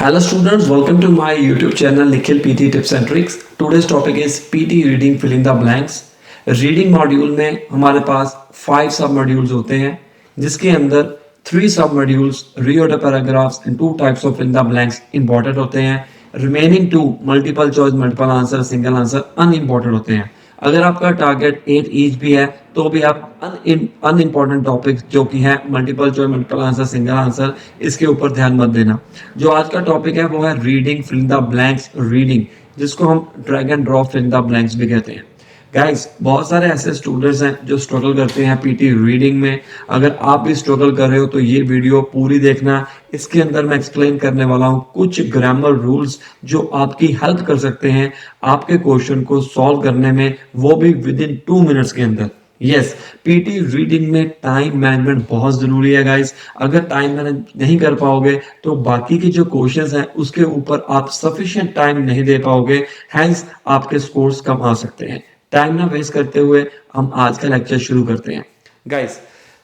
Hello students, welcome to my YouTube channel Nikhil PT Tips and Tricks. Today's topic is PT Reading Filling the Blanks. Reading module में हमारे पास 5 सब modules होते हैं जिसके अंदर 3 सब modules reorder paragraphs and 2 types of fill the blanks important होते हैं. Remaining 2 multiple choice multiple answer single answer unimportant होते हैं. अगर आपका टारगेट 8 ईच भी है तो भी आप अनइम्पॉर्टेंट टॉपिक्स जो कि है multiple choice multiple answer single answer इसके ऊपर ध्यान मत देना. जो आज का टॉपिक है वो है reading fill the blanks reading, जिसको हम drag and drop fill the blanks भी कहते हैं. गाइस, बहुत सारे ऐसे स्टूडेंट्स हैं जो स्ट्रगल करते हैं पीटी रीडिंग में. अगर आप भी स्ट्रगल कर रहे हो तो ये वीडियो पूरी देखना. इसके अंदर मैं एक्सप्लेन करने वाला हूँ कुछ ग्रामर रूल्स जो आपकी हेल्प कर सकते हैं आपके क्वेश्चन को सॉल्व करने में, वो भी विद इन 2 मिनट्स के अंदर. यस, पीटी रीडिंग में टाइम मैनेजमेंट बहुत जरूरी है गाइस. अगर टाइम मैनेज नहीं कर पाओगे तो बाकी के जो क्वेश्चंस हैं उसके ऊपर आप सफिशिएंट टाइम नहीं दे पाओगे, हैंस आपके स्कोर्स कम आ सकते हैं. टाइम ना वेस्ट करते हुए हम आज का लेक्चर शुरू करते हैं. गाइस,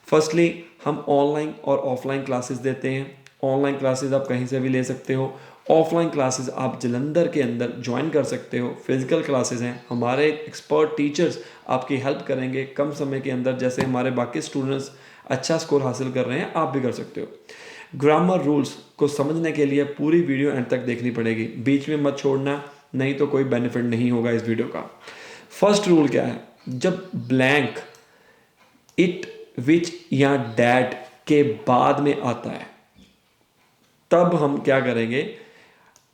फर्स्टली हम ऑनलाइन और ऑफलाइन क्लासेस देते हैं. ऑनलाइन क्लासेस आप कहीं से भी ले सकते हो. ऑफलाइन क्लासेस आप जलंधर के अंदर ज्वाइन कर सकते हो. फिजिकल क्लासेस हैं, हमारे एक्सपर्ट टीचर्स आपकी हेल्प करेंगे कम समय के अंदर. जैसे हमारे बाकी स्टूडेंट्स अच्छा स्कोर हासिल कर रहे हैं, आप भी कर सकते हो. ग्रामर रूल्स को समझने के लिए पूरी वीडियो एंड तक देखनी पड़ेगी, बीच में मत छोड़ना, नहीं तो कोई बेनिफिट नहीं होगा इस वीडियो का. फर्स्ट रूल क्या है? जब ब्लैंक इट विच या डैट के बाद में आता है तब हम क्या करेंगे,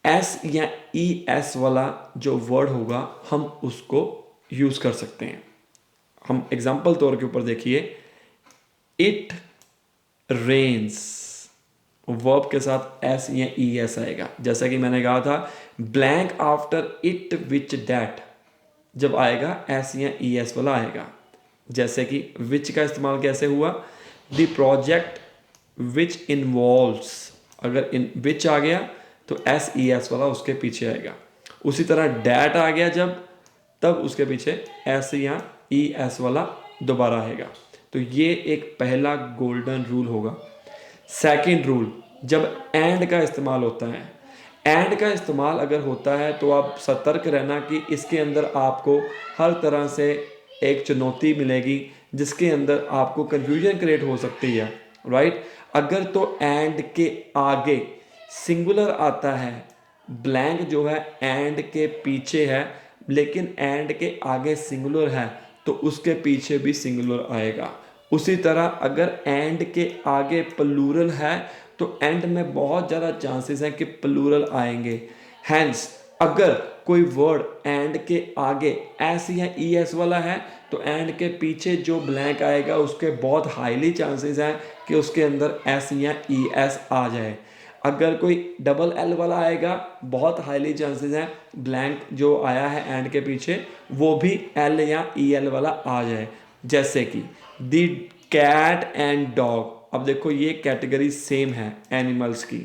एस या ई एस वाला जो वर्ड होगा हम उसको यूज कर सकते हैं. हम एग्जांपल तौर के ऊपर देखिए, इट रेन्स वर्ब के साथ एस या ई एस आएगा. जैसा कि मैंने कहा था, blank after it which that जब आएगा एस या ई एस वाला आएगा. जैसे कि विच का इस्तेमाल कैसे हुआ, द प्रोजेक्ट विच इन्वॉल्व्स, अगर इन विच आ गया तो एस ई एस वाला उसके पीछे आएगा. उसी तरह डैट आ गया जब, तब उसके पीछे एस या ई एस वाला दोबारा आएगा. तो ये एक पहला गोल्डन रूल होगा. सेकंड रूल, जब एंड का इस्तेमाल होता है, एंड का इस्तेमाल अगर होता है तो आप सतर्क रहना कि इसके अंदर आपको हर तरह से एक चुनौती मिलेगी जिसके अंदर आपको कंफ्यूजन क्रिएट हो सकती है. राइट, अगर तो एंड के आगे सिंगुलर आता है, ब्लैंक जो है एंड के पीछे है लेकिन एंड के आगे सिंगुलर है तो उसके पीछे भी सिंगुलर आएगा. उसी तरह अगर एंड के आगे प्लूरल है तो एंड में बहुत ज़्यादा चांसेस हैं कि प्लूरल आएंगे. हैंस अगर कोई वर्ड एंड के आगे एस या ई एस वाला है तो एंड के पीछे जो ब्लैंक आएगा उसके बहुत हाईली चांसेस हैं कि उसके अंदर एस या ई एस आ जाए. अगर कोई डबल एल वाला आएगा, बहुत हाईली चांसेस हैं ब्लैंक जो आया है एंड के पीछे वो भी एल या ई एल वाला आ जाए. जैसे कि द कैट एंड डॉग, अब देखो ये कैटेगरी सेम है एनिमल्स की.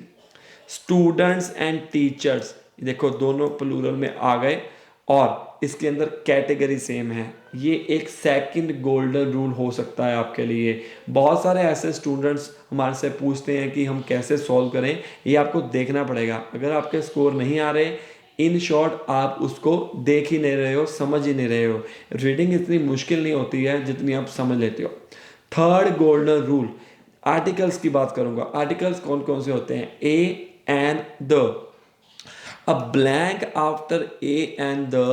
स्टूडेंट्स एंड टीचर्स, देखो दोनों प्लूरल में आ गए और इसके अंदर कैटेगरी सेम है. ये एक सेकंड गोल्डन रूल हो सकता है आपके लिए. बहुत सारे ऐसे स्टूडेंट्स हमारे से पूछते हैं कि हम कैसे सॉल्व करें, ये आपको देखना पड़ेगा. अगर आपके स्कोर नहीं आ रहे, इन शॉर्ट आप उसको देख ही नहीं रहे हो, समझ ही नहीं रहे हो. रीडिंग इतनी मुश्किल नहीं होती है जितनी आप समझ लेते हो. थर्ड गोल्डन रूल, आर्टिकल्स की बात करूंगा. आर्टिकल्स कौन कौन से होते हैं? A and the. A blank after a and the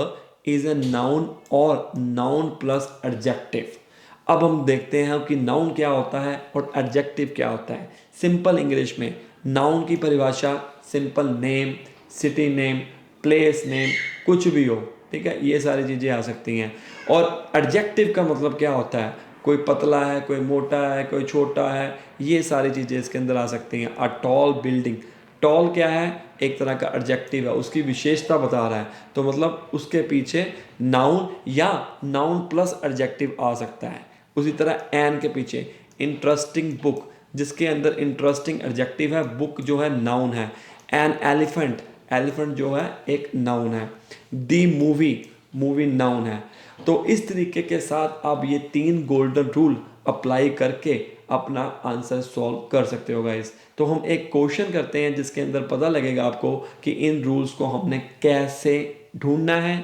is a noun or noun plus adjective. अब हम देखते हैं कि नाउन क्या होता है और एडजेक्टिव क्या होता है. सिंपल इंग्लिश में नाउन की परिभाषा simple name, city name, place name, कुछ भी हो, ठीक है, ये सारी चीज़ें आ सकती हैं. और एडजेक्टिव का मतलब क्या होता है, कोई पतला है, कोई मोटा है, कोई छोटा है, ये सारी चीज़ें इसके अंदर आ सकती हैं. अ टॉल बिल्डिंग, टॉल क्या है, एक तरह का एडजेक्टिव है, उसकी विशेषता बता रहा है, तो मतलब उसके पीछे नाउन या नाउन प्लस एडजेक्टिव आ सकता है. उसी तरह एन के पीछे इंटरेस्टिंग बुक, जिसके अंदर इंटरेस्टिंग एडजेक्टिव है, बुक जो है नाउन है. एन एलिफेंट, एलिफेंट जो है एक नाउन है. दी मूवी, मूवी नाउन है. तो इस तरीके के साथ आप ये 3 गोल्डन रूल अप्लाई करके अपना आंसर सॉल्व कर सकते हो गाइस। तो हम एक क्वेश्चन करते हैं जिसके अंदर पता लगेगा आपको कि इन रूल्स को हमने कैसे ढूंढना है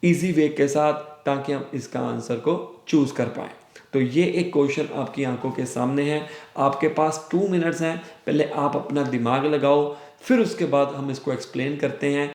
इजी वे के साथ, ताकि हम इसका आंसर को चूज कर पाए। तो ये एक क्वेश्चन आपकी आंखों के सामने है, आपके पास 2 मिनट्स हैं, पहले आप अपना दिमाग लगाओ, फिर उसके बाद हम इसको एक्सप्लेन करते हैं।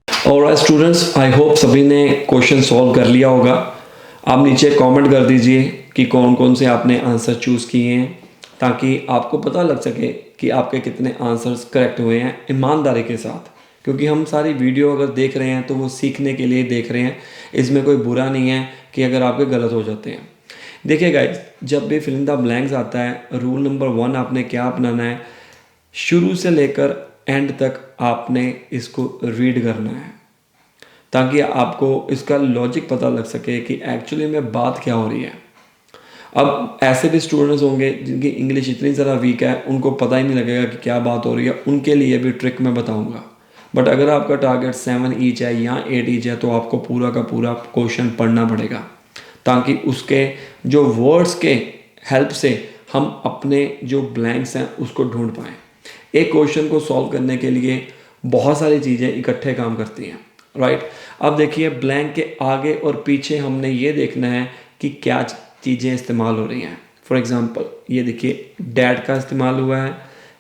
ऑलराइट स्टूडेंट्स, आई होप सभी ने क्वेश्चन सॉल्व कर लिया होगा। आप नीचे कमेंट कर दीजिए कि कौन कौन से आपने आंसर चूज़ किए हैं, ताकि आपको पता लग सके कि आपके कितने आंसर्स करेक्ट हुए हैं ईमानदारी के साथ। क्योंकि हम सारी वीडियो अगर देख रहे हैं तो वो सीखने के लिए देख रहे हैं, इसमें कोई बुरा नहीं है कि अगर आपके गलत हो जाते हैं। देखिए गाइस, जब भी फिल इन द ब्लैंक्स आता है, रूल नंबर 1 आपने क्या अपनाना है, शुरू से लेकर एंड तक आपने इसको रीड करना है, ताकि आपको इसका लॉजिक पता लग सके कि एक्चुअली में बात क्या हो रही है। अब ऐसे भी स्टूडेंट्स होंगे जिनकी इंग्लिश इतनी ज़्यादा वीक है, उनको पता ही नहीं लगेगा कि क्या बात हो रही है, उनके लिए भी ट्रिक मैं बताऊंगा। बट अगर आपका टारगेट 7 ईच है या 8 ईच है, तो आपको पूरा का पूरा क्वेश्चन पढ़ना पड़ेगा, ताकि उसके जो वर्ड्स के हेल्प से हम अपने जो ब्लैंक्स हैं उसको ढूंढ पाएँ। एक क्वेश्चन को सॉल्व करने के लिए बहुत सारी चीज़ें इकट्ठे काम करती हैं, राइट। अब देखिए, ब्लैंक के आगे और पीछे हमने ये देखना है कि क्या चीज़ें इस्तेमाल हो रही हैं। फॉर एग्जांपल ये देखिए, डैड का इस्तेमाल हुआ है,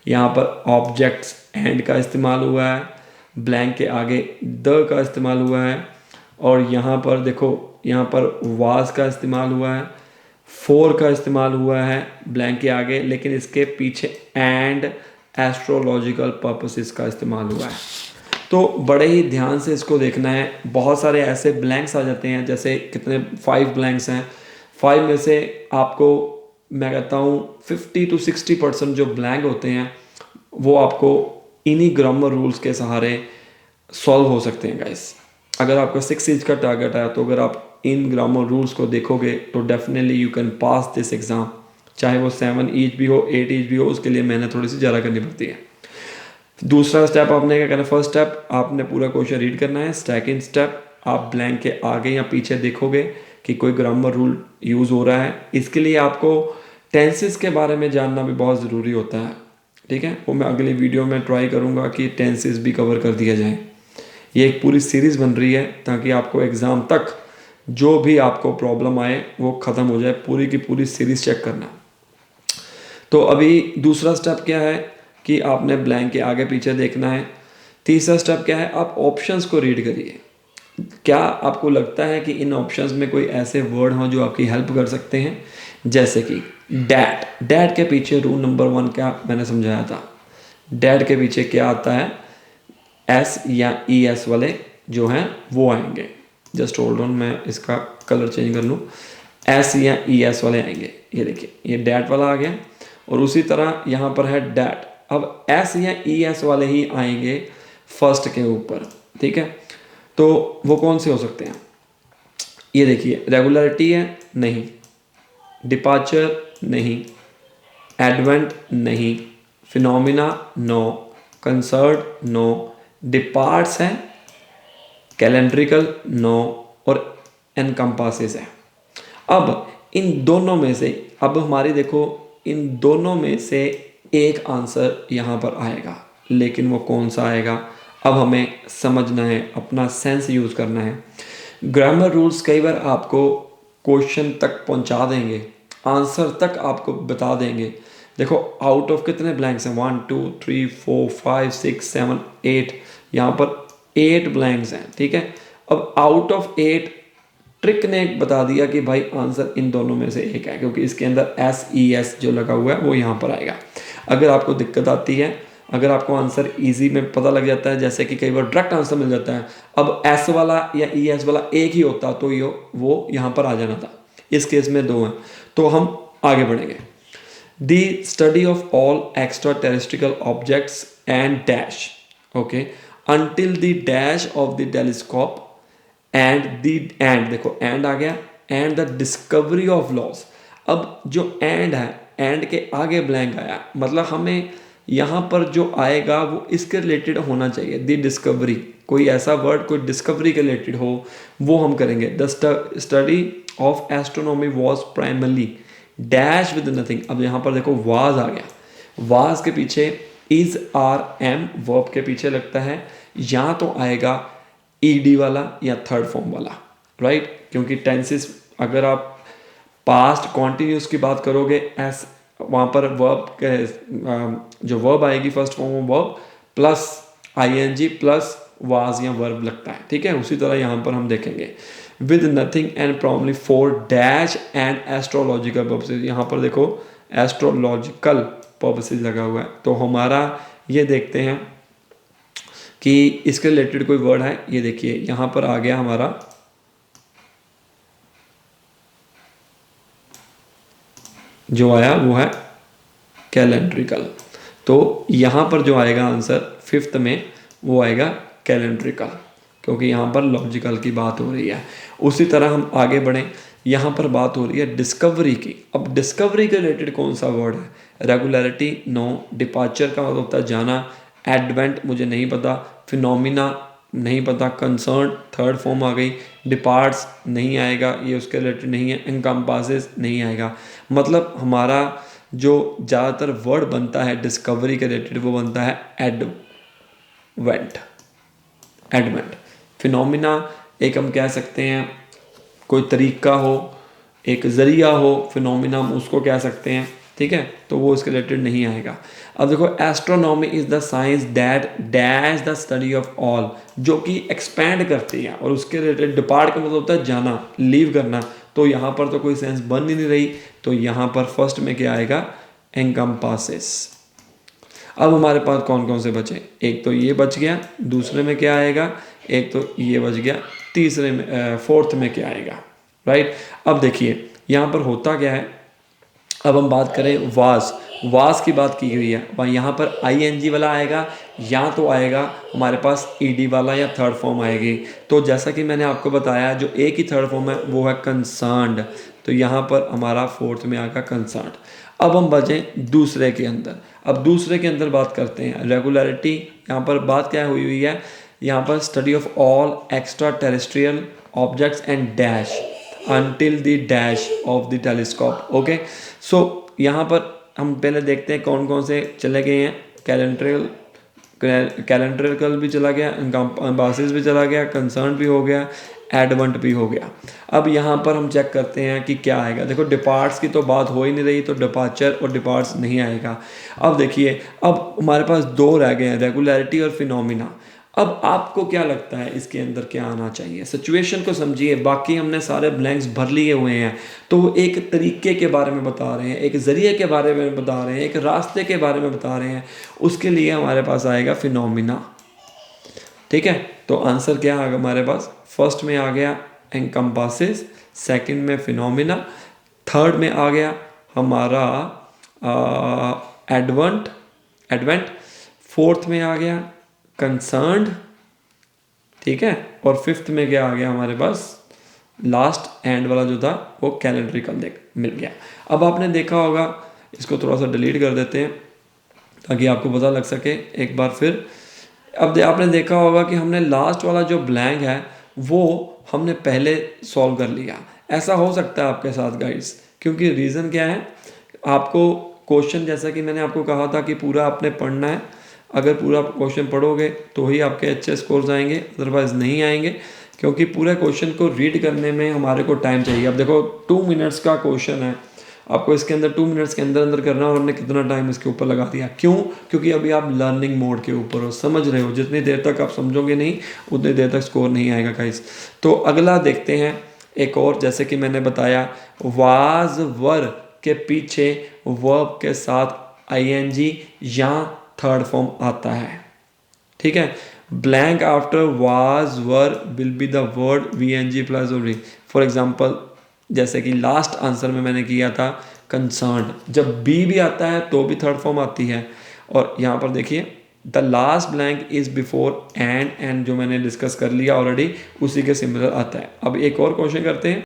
यहाँ पर ऑब्जेक्ट्स एंड का इस्तेमाल हुआ है, ब्लैंक के आगे द का इस्तेमाल हुआ है, और यहाँ पर देखो, यहाँ पर वाज का इस्तेमाल हुआ है, फोर का इस्तेमाल हुआ है ब्लैंक के आगे, लेकिन इसके पीछे एंड एस्ट्रोलॉजिकल पर्पसेस का इस्तेमाल हुआ है। तो बड़े ही ध्यान से इसको देखना है। बहुत सारे ऐसे ब्लैंक्स आ जाते हैं, जैसे कितने 5 ब्लैंक्स हैं, 5 में से आपको मैं कहता हूँ 50 to 60% जो ब्लैंक होते हैं वो आपको इन्हीं ग्रामर रूल्स के सहारे सॉल्व हो सकते हैं गाइस। अगर आपका 6 ईच का टारगेट है, तो अगर आप इन ग्रामर रूल्स को देखोगे तो definitely you can pass this exam. चाहे वो 7 ईच भी हो, 8 ईच भी हो, उसके लिए मेहनत थोड़ी सी ज़्यादा करनी पड़ती है। दूसरा स्टेप आपने क्या करना है, फर्स्ट स्टेप आपने पूरा क्वेश्चन रीड करना है। सेकंड स्टेप, आप ब्लैंक के आगे या पीछे देखोगे कि कोई ग्रामर रूल यूज़ हो रहा है। इसके लिए आपको टेंसेस के बारे में जानना भी बहुत ज़रूरी होता है, ठीक है। वो मैं अगली वीडियो में ट्राई करूँगा कि टेंसेस भी कवर कर दिया जाए। ये एक पूरी सीरीज़ बन रही है ताकि आपको एग्ज़ाम तक जो भी आपको प्रॉब्लम आए वो ख़त्म हो जाए, पूरी की पूरी सीरीज़ चेक करना। तो अभी दूसरा स्टेप क्या है कि आपने ब्लैंक के आगे पीछे देखना है। तीसरा स्टेप क्या है, आप ऑप्शंस को रीड करिए। क्या आपको लगता है कि इन ऑप्शंस में कोई ऐसे वर्ड हों जो आपकी हेल्प कर सकते हैं? जैसे कि डैट, डैट के पीछे रूल नंबर 1 क्या मैंने समझाया था, डैट के पीछे क्या आता है, एस या ई एस वाले जो हैं वो आएंगे। जस्ट होल्ड ऑन, मैं इसका कलर चेंज कर लूँ, एस या ई एस वाले आएंगे। ये देखिए ये डैट वाला आ गया, और उसी तरह यहाँ पर है डैट। अब एस या ई एस वाले ही आएंगे फर्स्ट के ऊपर, ठीक है। तो वो कौन से हो सकते हैं, ये देखिए रेगुलरिटी है नहीं, डिपार्चर नहीं, एडवेंट नहीं, phenomena no, concert no, departs है, कैलेंड्रिकल नो, और एनकम्पासेस है। अब इन दोनों में से, अब हमारी देखो इन दोनों में से एक आंसर यहाँ पर आएगा, लेकिन वो कौन सा आएगा अब हमें समझना है, अपना सेंस यूज़ करना है। ग्रामर रूल्स कई बार आपको क्वेश्चन तक पहुँचा देंगे, आंसर तक आपको बता देंगे। देखो आउट ऑफ कितने ब्लैंक्स हैं, 1 2 3 4 5 6 7 8, यहाँ पर 8 ब्लैंक्स हैं, ठीक है। अब आउट ऑफ 8 ट्रिक ने बता दिया कि भाई आंसर इन दोनों में से एक है, क्योंकि इसके अंदर एस ई एस जो लगा हुआ है वो यहाँ पर आएगा। अगर आपको दिक्कत आती है, अगर आपको आंसर इजी में पता लग जाता है, जैसे कि कई बार डायरेक्ट आंसर मिल जाता है, अब एस वाला या ई एस वाला एक ही होता तो ये वो यहाँ पर आ जाना था, इस केस में 2 हैं, तो हम आगे बढ़ेंगे। The study of all extraterrestrial objects and dash, okay, until the dash of the telescope and देखो and आ गया, and the discovery of laws। अब जो and है, and के आगे blank आया, मतलब हमें यहाँ पर जो आएगा वो इसके रिलेटेड होना चाहिए। दी डिस्कवरी, कोई ऐसा वर्ड कोई डिस्कवरी के रिलेटेड हो वो हम करेंगे। The study of astronomy was primarily dash with nothing. अब यहाँ पर देखो वाज आ गया, वाज के पीछे इज आर एम वर्ब के पीछे लगता है, या तो आएगा ईडी वाला या थर्ड फॉर्म वाला, राइट। क्योंकि टेंसेस अगर आप पास्ट कॉन्टिन्यूस की बात करोगे, एस वहाँ पर वर्ब के जो वर्ब आएगी first form verb plus ING plus was या वर्ब लगता है, ठीक है। उसी तरह यहाँ पर हम देखेंगे with nothing and probably for dash and astrological purposes. यहाँ पर देखो एस्ट्रोलॉजिकल पर्पसेज लगा हुआ है, तो हमारा ये देखते हैं कि इसके रिलेटेड कोई वर्ड है। ये देखिए यहाँ पर आ गया हमारा जो आया वो है कैलेंड्रिकल, तो यहाँ पर जो आएगा आंसर फिफ्थ में वो आएगा कैलेंड्रिकल, क्योंकि यहाँ पर लॉजिकल की बात हो रही है। उसी तरह हम आगे बढ़ें, यहाँ पर बात हो रही है डिस्कवरी की। अब डिस्कवरी के रिलेटेड कौन सा वर्ड है, रेगुलरिटी नो, डिपार्चर का मतलब होता है जाना, एडवेंट मुझे नहीं पता, फिनोमिना नहीं पता, कंसर्न थर्ड फॉर्म आ गई, डिपार्ट्स नहीं आएगा, ये उसके रिलेटेड नहीं है, एनकम्पासेस नहीं आएगा। मतलब हमारा जो ज़्यादातर वर्ड बनता है डिस्कवरी के रिलेटेड वो बनता है एडवेंट, एडवेंट। फिनोमिना एक हम कह सकते हैं कोई तरीका हो, एक ज़रिया हो, फिनोमिना हम उसको कह सकते हैं, ठीक है, तो वो इसके रिलेटेड नहीं आएगा। अब देखो astronomy is the science that dash the study of all, जो कि एक्सपैंड करती है, और उसके रिलेटेड डिपार्ट का मतलब होता है जाना, लीव करना, तो यहाँ पर तो कोई सेंस बन ही नहीं रही, तो यहाँ पर फर्स्ट में क्या आएगा एनकम्पासेस। अब हमारे पास कौन कौन से बचे, एक तो ये बच गया, दूसरे में क्या आएगा, एक तो ये बच गया, तीसरे में फोर्थ में क्या आएगा, राइट। अब देखिए यहाँ पर होता क्या है, अब हम बात करें वास, वास की बात की हुई है, यहाँ पर आईएनजी वाला आएगा, या तो आएगा हमारे पास ईडी वाला या थर्ड फॉर्म आएगी। तो जैसा कि मैंने आपको बताया जो एक ही थर्ड फॉर्म है वो है कंसर्न्ड, तो यहाँ पर हमारा फोर्थ में आएगा कंसर्न्ड। अब हम बचें दूसरे के अंदर, अब दूसरे के अंदर बात करते हैं रेगुलरिटी। यहाँ पर बात क्या हुई है, यहाँ पर study of all extra terrestrial objects and dash until the dash of the telescope, okay। so यहाँ पर हम पहले देखते हैं कौन कौन से चले गए हैं, कैलेंड्रिकल भी चला गया, एनकम्पासेस भी चला गया, कंसर्न भी हो गया, एडवेंट भी हो गया। अब यहाँ पर हम चेक करते हैं कि क्या आएगा। देखो डिपार्ट्स की तो बात हो ही नहीं रही, तो डिपार्चर और डिपार्ट्स नहीं आएगा। अब देखिए अब हमारे पास दो रह गए हैं, रेगुलरिटी और फिनोमिना। अब आपको क्या लगता है इसके अंदर क्या आना चाहिए? सिचुएशन को समझिए, बाकी हमने सारे ब्लैंक्स भर लिए हुए हैं। तो वो एक तरीके के बारे में बता रहे हैं, एक ज़रिए के बारे में बता रहे हैं, एक रास्ते के बारे में बता रहे हैं। उसके लिए हमारे पास आएगा फिनोमिना। ठीक है, तो आंसर क्या आ गया हमारे पास? फर्स्ट में आ गया एनकम्पासेस, सेकंड में फिनोमिना, थर्ड में आ गया हमारा एडवेंट एडवेंट, फोर्थ में आ गया कंसर्न्ड, ठीक है, और फिफ्थ में क्या आ गया हमारे पास? लास्ट एंड वाला जो था वो कैलेंड्रिकल देख मिल गया। अब आपने देखा होगा, इसको थोड़ा सा डिलीट कर देते हैं ताकि आपको पता लग सके एक बार फिर। अब आपने देखा होगा कि हमने लास्ट वाला जो ब्लैंक है वो हमने पहले सॉल्व कर लिया। ऐसा हो सकता है आपके साथ गाइस, क्योंकि रीज़न क्या है, आपको क्वेश्चन जैसा कि मैंने आपको कहा था कि पूरा आपने पढ़ना है। अगर पूरा क्वेश्चन पढ़ोगे तो ही आपके अच्छे स्कोर्स आएंगे, अदरवाइज नहीं आएंगे, क्योंकि पूरे क्वेश्चन को रीड करने में हमारे को टाइम चाहिए। अब देखो 2 मिनट्स का क्वेश्चन है, आपको इसके अंदर 2 मिनट्स के अंदर अंदर करना है और हमने कितना टाइम इसके ऊपर लगा दिया। क्यों? क्योंकि अभी आप लर्निंग मोड के ऊपर हो, समझ रहे हो। जितनी देर तक आप समझोगे नहीं उतनी देर तक स्कोर नहीं आएगा गाइस। तो अगला देखते हैं एक और, जैसे कि मैंने बताया वाज वर के पीछे वर्ब के साथ आईएनजी या थर्ड फॉर्म आता है। ठीक है, blank after was were will be the word V N G plus और री। फॉर एग्जाम्पल जैसे कि लास्ट आंसर में मैंने किया था कंसर्न, जब बी भी आता है तो भी थर्ड फॉर्म आती है। और यहाँ पर देखिए the last blank is before and जो मैंने डिस्कस कर लिया ऑलरेडी, उसी के सिमिलर आता है। अब एक और क्वेश्चन करते हैं।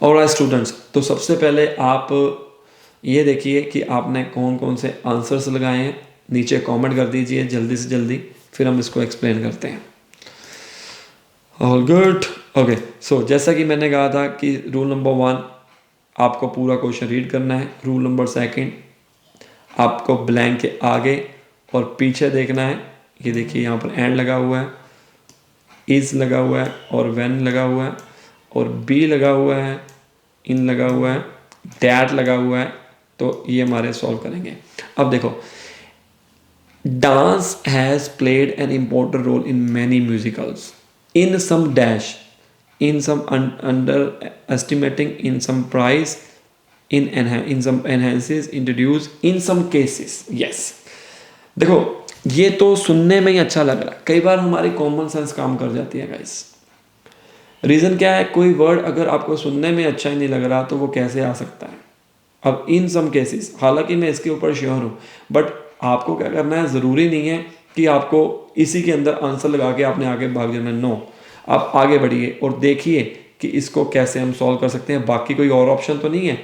ऑलराइट स्टूडेंट्स, तो सबसे पहले आप ये देखिए कि आपने कौन कौन से आंसर्स लगाए हैं। नीचे कमेंट कर दीजिए जल्दी से जल्दी, फिर हम इसको एक्सप्लेन करते हैं। All good, okay. सो जैसा कि मैंने कहा था कि रूल नंबर 1 आपको पूरा क्वेश्चन रीड करना है। रूल नंबर 2 आपको ब्लैंक के आगे और पीछे देखना है। ये देखिए यहाँ पर एंड लगा हुआ है, इज़ लगा हुआ है और व्हेन लगा हुआ है और बी लगा हुआ है, इन लगा हुआ है, दैट लगा हुआ है। तो ये हमारे सॉल्व करेंगे। अब देखो, dance has played an important role in many musicals, in some dash, in some under estimating, in some price, in some enhances, introduce, in some cases, yes। देखो ये तो सुनने में ही अच्छा लग रहा है, कई बार हमारी कॉमन सेंस काम कर जाती है गाइस। रीज़न क्या है, कोई वर्ड अगर आपको सुनने में अच्छा ही नहीं लग रहा तो वो कैसे आ सकता है। अब इन सम केसेस, हालांकि मैं इसके ऊपर श्योर हूँ, बट आपको क्या करना है, ज़रूरी नहीं है कि आपको इसी के अंदर आंसर लगा के आपने आगे भाग जाना। नो, आप आगे बढ़िए और देखिए कि इसको कैसे हम सॉल्व कर सकते हैं। बाकी कोई और ऑप्शन तो नहीं है।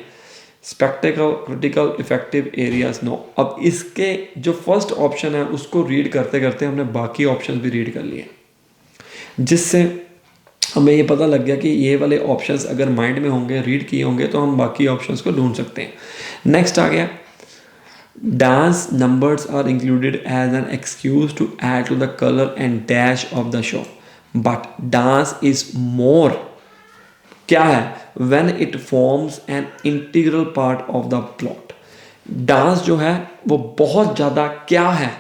Spectacle, critical, effective areas, no. अब इसके जो फर्स्ट ऑप्शन है उसको रीड करते करते हमने बाकी ऑप्शन भी रीड कर लिए, जिससे हमें ये पता लग गया कि ये वाले ऑप्शंस अगर माइंड में होंगे, रीड किए होंगे, तो हम बाकी ऑप्शंस को ढूंढ सकते हैं। नेक्स्ट आ गया, dance numbers are included as an excuse to add to the colour and dash of the show, but dance is more, क्या है, when it forms an integral part of the plot. Dance जो है वो बहुत ज़्यादा क्या है,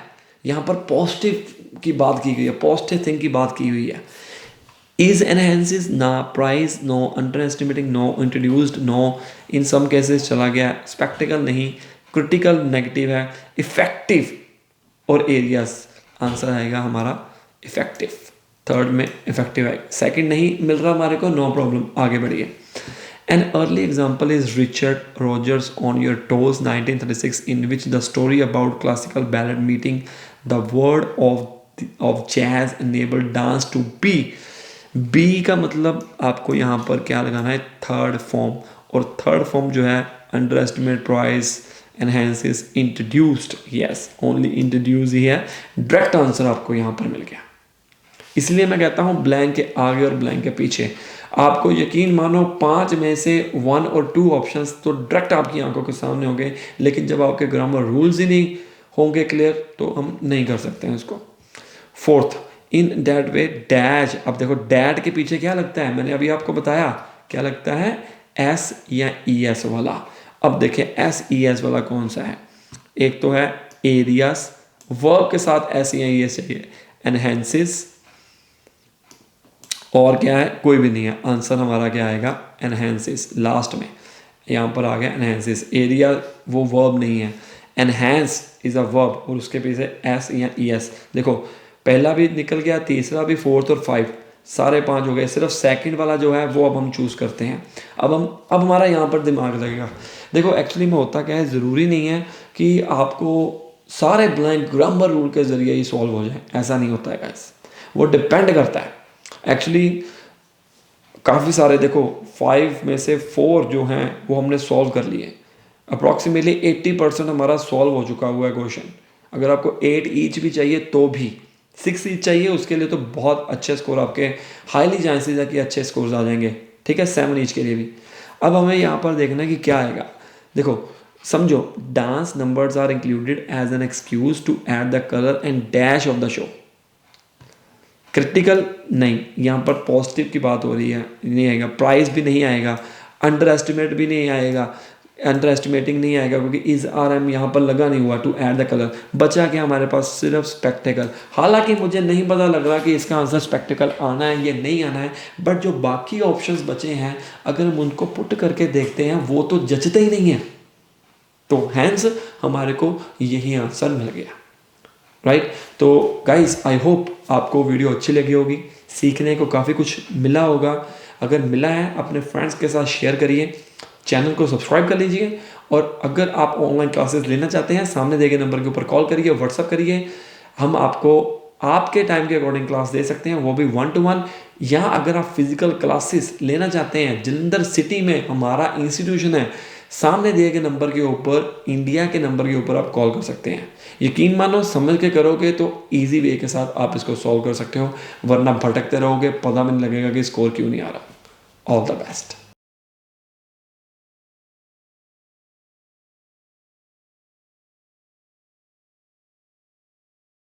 यहाँ पर पॉजिटिव की बात की गई है, पॉजिटिव थिंग की बात की हुई है। Is enhances ना, price no, underestimating no, introduced no, in some cases चला गया, स्पेक्टिकल नहीं, क्रिटिकल नेगेटिव है, इफेक्टिव और एरियाज, आंसर आएगा हमारा इफेक्टिव। थर्ड में इफेक्टिव है, सेकंड नहीं मिल रहा हमारे को, नो प्रॉब्लम, आगे बढ़िए। An early example is Richard Rogers on Your Toes 1936, in which the story about classical ballet meeting the world of jazz enabled dance to be। B का मतलब आपको यहाँ पर क्या लगाना है, थर्ड फॉर्म, और थर्ड फॉर्म जो है underestimate, price, enhances, introduced, yes only introduce ही है। डायरेक्ट आंसर आपको यहाँ पर मिल गया। इसलिए मैं कहता हूँ ब्लैंक के आगे और ब्लैंक के पीछे, आपको यकीन मानो 5 में से 1 और 2 ऑप्शंस तो डायरेक्ट आपकी आंखों के सामने होंगे, लेकिन जब आपके ग्रामर रूल्स ही नहीं होंगे क्लियर तो हम नहीं कर सकते हैं इसको। Fourth, in that way dash, अब देखो डैट के पीछे क्या लगता है, मैंने अभी आपको बताया क्या लगता है, एस या ई एस वाला। अब देखें एस ई एस वाला कौन सा है, एक तो है एरियास, वर्ब के साथ एस या ई एस चाहिए, एनहेंसिस, और क्या है, कोई भी नहीं है। आंसर हमारा क्या आएगा, एनहेंसिस, लास्ट में यहाँ पर आ गया एनहेंसिस। एरिया वो वर्ब नहीं है, एनहेंस इज अ वर्ब और उसके पीछे एस या ई एस। देखो पहला भी निकल गया, तीसरा भी, फोर्थ और 5, सारे 5 हो गए। सिर्फ सेकंड वाला जो है वो अब हम चूज़ करते हैं। अब हमारा यहाँ पर दिमाग लगेगा। देखो एक्चुअली में होता क्या है, ज़रूरी नहीं है कि आपको सारे ब्लैंक ग्रामर रूल के ज़रिए ही सॉल्व हो जाए, ऐसा नहीं होता है गाइस, वो डिपेंड करता है। एक्चुअली काफ़ी सारे, देखो 5 में से 4 जो हैं वो हमने सॉल्व कर लिए, अप्रॉक्सीमेटली 80% हमारा सॉल्व हो चुका हुआ है क्वेश्चन। अगर आपको 8 ईच भी चाहिए तो भी, 6 ईच चाहिए उसके लिए तो बहुत अच्छे स्कोर, आपके हाईली चांसेस है कि अच्छे स्कोर्स आ जाएंगे, ठीक है, 7 ईच के लिए भी। अब हमें यहाँ पर देखना है कि क्या आएगा। देखो समझो, dance numbers are included as an excuse to add the colour and dash of the show. Critical नहीं, यहाँ पर पॉजिटिव की बात हो रही है, नहीं आएगा। प्राइस भी नहीं आएगा, अंडर एस्टिमेट भी नहीं आएगा, अंडर एस्टिमेटिंग नहीं आएगा क्योंकि इज आर एम यहाँ पर लगा नहीं हुआ टू ऐड द कलर। बचा क्या हमारे पास, सिर्फ स्पेक्टिकल। हालांकि मुझे नहीं पता लग रहा कि इसका आंसर स्पेक्टिकल आना है या नहीं आना है, बट जो बाकी ऑप्शंस बचे हैं अगर हम उनको पुट करके देखते हैं वो तो जचते ही नहीं है, तो हैंस हमारे को यही आंसर मिल गया, राइट। तो गाइस आई होप आपको वीडियो अच्छी लगी होगी, सीखने को काफ़ी कुछ मिला होगा। अगर मिला है अपने फ्रेंड्स के साथ शेयर करिए, चैनल को सब्सक्राइब कर लीजिए, और अगर आप ऑनलाइन क्लासेस लेना चाहते हैं सामने दिए गए नंबर के ऊपर कॉल करिए, व्हाट्सअप करिए, हम आपको आपके टाइम के अकॉर्डिंग क्लास दे सकते हैं, वो भी 1 to 1। या अगर आप फिजिकल क्लासेस लेना चाहते हैं, जलंधर सिटी में हमारा इंस्टीट्यूशन है, सामने दिए गए नंबर के ऊपर, इंडिया के नंबर के ऊपर आप कॉल कर सकते हैं। यकीन मानो समझ के करोगे तो इजी वे के साथ आप इसको सॉल्व कर सकते हो, वरना भटकते रहोगे, पता भी नहीं लगेगा कि स्कोर क्यों नहीं आ रहा। All the best.